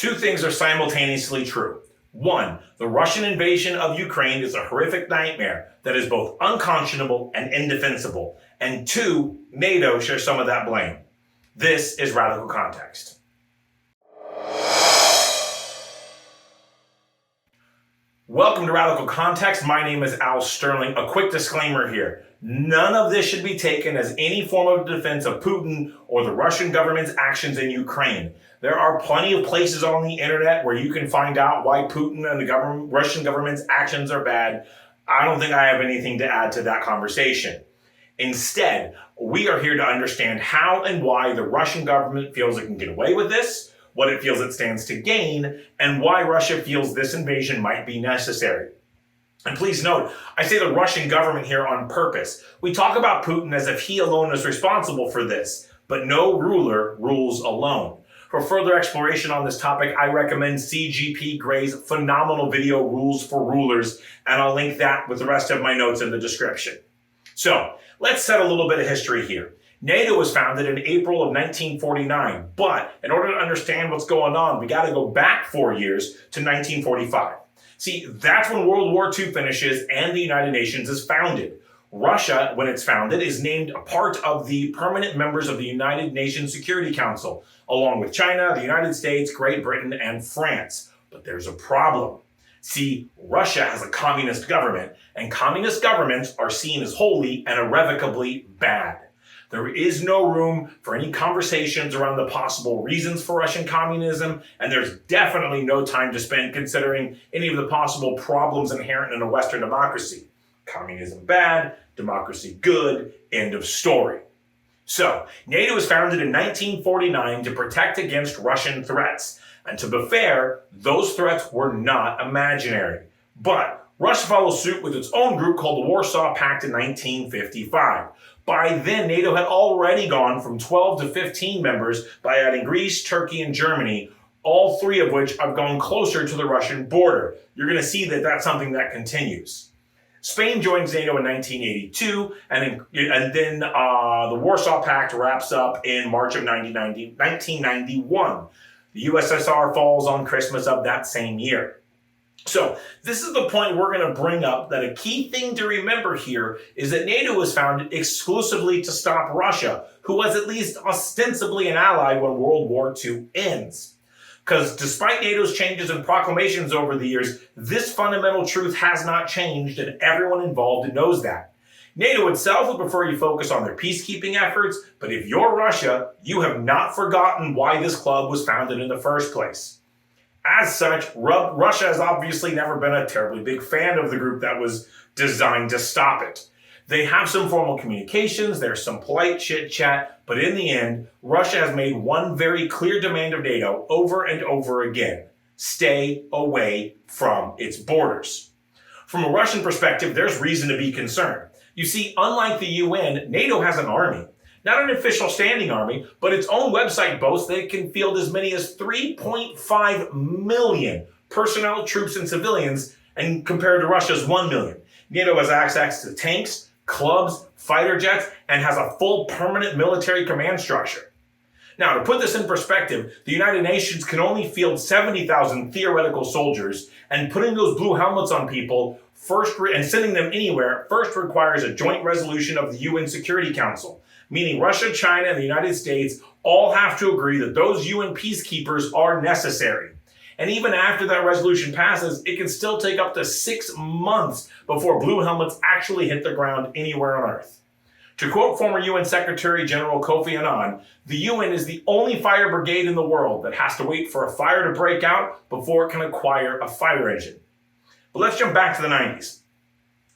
Two things are simultaneously true. One, the Russian invasion of Ukraine is a horrific nightmare that is both unconscionable and indefensible. And two, NATO shares some of that blame. This is Radical Context. Welcome to Radical Context. My name is Al Sterling. A quick disclaimer here. None of this should be taken as any form of defense of Putin or the Russian government's actions in Ukraine. There are plenty of places on the internet where you can find out why Putin and the Russian government's actions are bad. I don't think I have anything to add to that conversation. Instead, we are here to understand how and why the Russian government feels it can get away with this, what it feels it stands to gain, and why Russia feels this invasion might be necessary. And please note, I say the Russian government here on purpose. We talk about Putin as if he alone is responsible for this, but no ruler rules alone. For further exploration on this topic, I recommend CGP Gray's phenomenal video, Rules for Rulers, and I'll link that with the rest of my notes in the description. So, let's set a little bit of history here. NATO was founded in April of 1949, but in order to understand what's going on, we got to go back 4 years to 1945. See, that's when World War II finishes and the United Nations is founded. Russia, when it's founded, is named a part of the permanent members of the United Nations Security Council, along with China, the United States, Great Britain, and France. But there's a problem. See, Russia has a communist government, and communist governments are seen as wholly and irrevocably bad. There is no room for any conversations around the possible reasons for Russian communism, and there's definitely no time to spend considering any of the possible problems inherent in a Western democracy. Communism bad, democracy good, end of story. So, NATO was founded in 1949 to protect against Russian threats. And to be fair, those threats were not imaginary. But Russia followed suit with its own group called the Warsaw Pact in 1955. By then, NATO had already gone from 12 to 15 members by adding Greece, Turkey, and Germany, all three of which have gone closer to the Russian border. You're going to see that that's something that continues. Spain joins NATO in 1982, and then the Warsaw Pact wraps up in March of 1991. The USSR falls on Christmas of that same year. So this is the point we're going to bring up, that a key thing to remember here is that NATO was founded exclusively to stop Russia, who was at least ostensibly an ally when World War II ends. Because despite NATO's changes and proclamations over the years, this fundamental truth has not changed, and everyone involved knows that. NATO itself would prefer you focus on their peacekeeping efforts, but if you're Russia, you have not forgotten why this club was founded in the first place. As such, Russia has obviously never been a terribly big fan of the group that was designed to stop it. They have some formal communications, there's some polite chit-chat, but in the end, Russia has made one very clear demand of NATO over and over again: stay away from its borders. From a Russian perspective, there's reason to be concerned. You see, unlike the UN, NATO has an army. Not an official standing army, but its own website boasts that it can field as many as 3.5 million personnel, troops, and civilians, and compared to Russia's 1 million. NATO has access to tanks, clubs, fighter jets, and has a full permanent military command structure. Now, to put this in perspective, the United Nations can only field 70,000 theoretical soldiers, and putting those blue helmets on people and sending them anywhere first requires a joint resolution of the UN Security Council, meaning Russia, China, and the United States all have to agree that those UN peacekeepers are necessary. And even after that resolution passes, it can still take up to 6 months before blue helmets actually hit the ground anywhere on Earth. To quote former UN Secretary General Kofi Annan, the UN is the only fire brigade in the world that has to wait for a fire to break out before it can acquire a fire engine. But let's jump back to the 90s.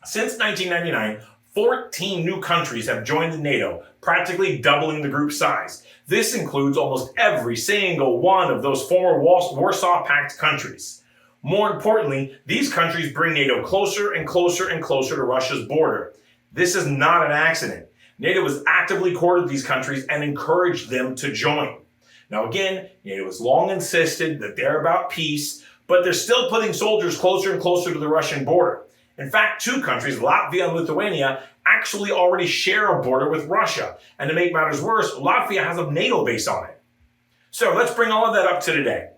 Since 1999, 14 new countries have joined NATO, practically doubling the group's size. This includes almost every single one of those former Warsaw Pact countries. More importantly, these countries bring NATO closer and closer and closer to Russia's border. This is not an accident. NATO has actively courted these countries and encouraged them to join. Now again, NATO has long insisted that they're about peace, but they're still putting soldiers closer and closer to the Russian border. In fact, two countries, Latvia and Lithuania, actually already share a border with Russia. And to make matters worse, Latvia has a NATO base on it. So let's bring all of that up to today.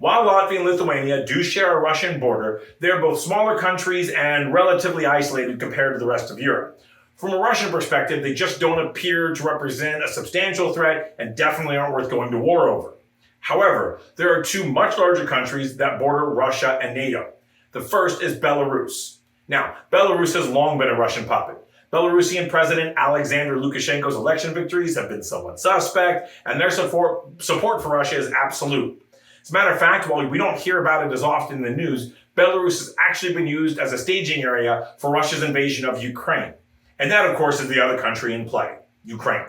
While Latvia and Lithuania do share a Russian border, they're both smaller countries and relatively isolated compared to the rest of Europe. From a Russian perspective, they just don't appear to represent a substantial threat and definitely aren't worth going to war over. However, there are two much larger countries that border Russia and NATO. The first is Belarus. Now, Belarus has long been a Russian puppet. Belarusian President Alexander Lukashenko's election victories have been somewhat suspect, and their support for Russia is absolute. As a matter of fact, while we don't hear about it as often in the news, Belarus has actually been used as a staging area for Russia's invasion of Ukraine. And that, of course, is the other country in play, Ukraine.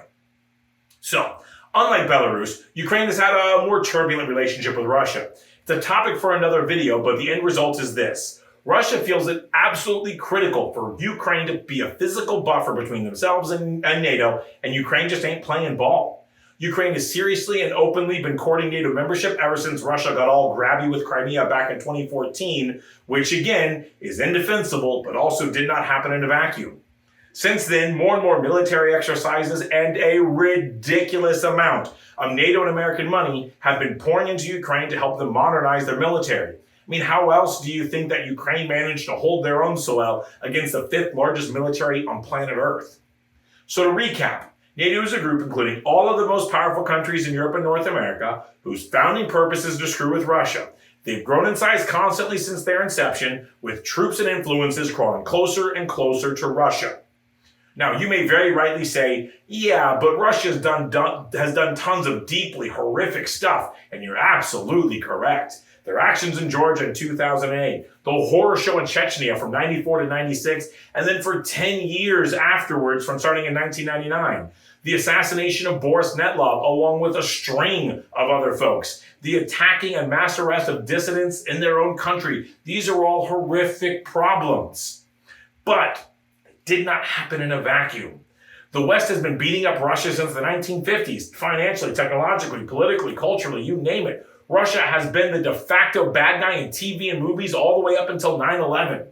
So, unlike Belarus, Ukraine has had a more turbulent relationship with Russia. It's a topic for another video, but the end result is this. Russia feels it absolutely critical for Ukraine to be a physical buffer between themselves and NATO, and Ukraine just ain't playing ball. Ukraine has seriously and openly been courting NATO membership ever since Russia got all grabby with Crimea back in 2014, which again is indefensible, but also did not happen in a vacuum. Since then, more and more military exercises and a ridiculous amount of NATO and American money have been pouring into Ukraine to help them modernize their military. I mean, how else do you think that Ukraine managed to hold their own soil against the fifth largest military on planet Earth? So to recap, NATO is a group including all of the most powerful countries in Europe and North America whose founding purpose is to screw with Russia. They've grown in size constantly since their inception, with troops and influences crawling closer and closer to Russia. Now, you may very rightly say, yeah, but Russia has done tons of deeply horrific stuff, and you're absolutely correct. Their actions in Georgia in 2008, the horror show in Chechnya from 94 to 96, and then for 10 years afterwards from starting in 1999. The assassination of Boris Netlov, along with a string of other folks. The attacking and mass arrest of dissidents in their own country. These are all horrific problems. But it did not happen in a vacuum. The West has been beating up Russia since the 1950s, financially, technologically, politically, culturally, you name it. Russia has been the de facto bad guy in TV and movies all the way up until 9/11.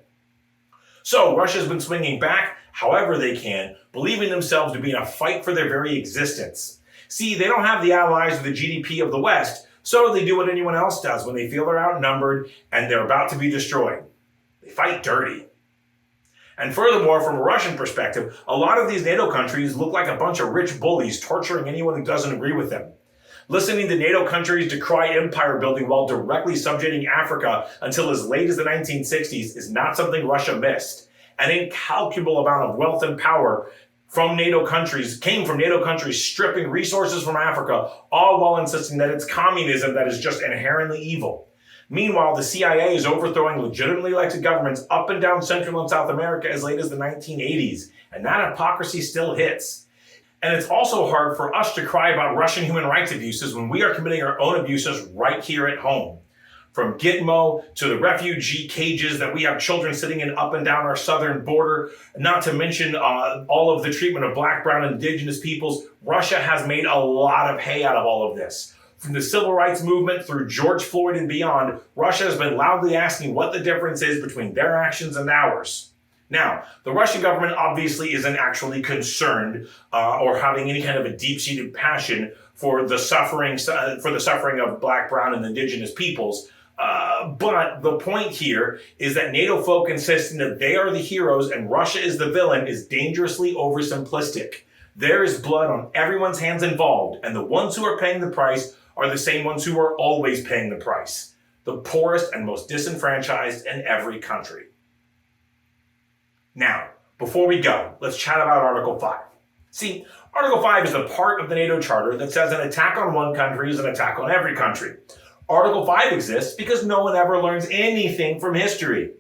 So Russia's been swinging back however they can, believing themselves to be in a fight for their very existence. See, they don't have the allies or the GDP of the West, so they do what anyone else does when they feel they're outnumbered and they're about to be destroyed. They fight dirty. And furthermore, from a Russian perspective, a lot of these NATO countries look like a bunch of rich bullies torturing anyone who doesn't agree with them. Listening to NATO countries decry empire building while directly subjugating Africa until as late as the 1960s is not something Russia missed. An incalculable amount of wealth and power came from NATO countries stripping resources from Africa, all while insisting that it's communism that is just inherently evil. Meanwhile, the CIA is overthrowing legitimately elected governments up and down Central and South America as late as the 1980s, and that hypocrisy still hits. And it's also hard for us to cry about Russian human rights abuses when we are committing our own abuses right here at home. From Gitmo to the refugee cages that we have children sitting in up and down our southern border, not to mention all of the treatment of black, brown, and indigenous peoples, Russia has made a lot of hay out of all of this. From the civil rights movement through George Floyd and beyond, Russia has been loudly asking what the difference is between their actions and ours. Now, the Russian government obviously isn't actually concerned or having any kind of a deep-seated passion for the suffering of black, brown, and indigenous peoples. But the point here is that NATO folk insisting that they are the heroes and Russia is the villain is dangerously oversimplistic. There is blood on everyone's hands involved, and the ones who are paying the price are the same ones who are always paying the price. The poorest and most disenfranchised in every country. Now, before we go, let's chat about Article 5. See, Article 5 is the part of the NATO Charter that says an attack on one country is an attack on every country. Article 5 exists because no one ever learns anything from history.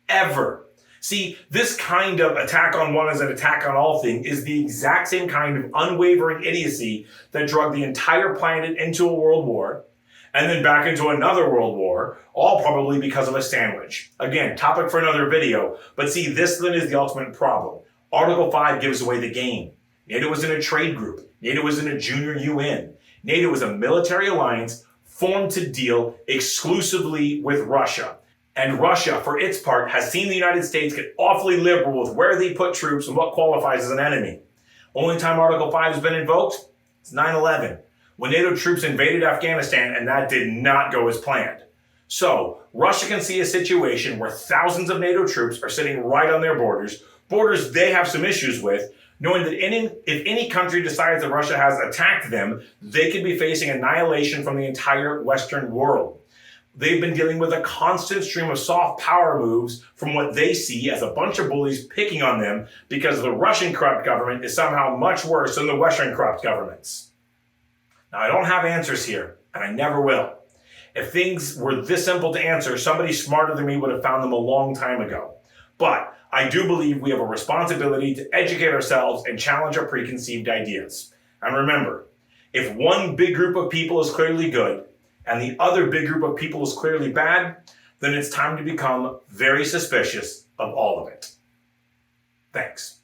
Ever. See, this kind of attack on one as an attack on all thing is the exact same kind of unwavering idiocy that drug the entire planet into a world war, and then back into another world war, all probably because of a sandwich. Again, topic for another video, but see, this then is the ultimate problem. Article 5 gives away the game. NATO isn't a trade group. NATO isn't a junior UN. NATO is a military alliance formed to deal exclusively with Russia. And Russia, for its part, has seen the United States get awfully liberal with where they put troops and what qualifies as an enemy. Only time Article 5 has been invoked? It's 9/11. when NATO troops invaded Afghanistan, and that did not go as planned. So, Russia can see a situation where thousands of NATO troops are sitting right on their borders they have some issues with, knowing that if any country decides that Russia has attacked them, they could be facing annihilation from the entire Western world. They've been dealing with a constant stream of soft power moves from what they see as a bunch of bullies picking on them because the Russian corrupt government is somehow much worse than the Western corrupt governments. Now, I don't have answers here, and I never will. If things were this simple to answer, somebody smarter than me would have found them a long time ago. But I do believe we have a responsibility to educate ourselves and challenge our preconceived ideas. And remember, if one big group of people is clearly good and the other big group of people is clearly bad, then it's time to become very suspicious of all of it. Thanks.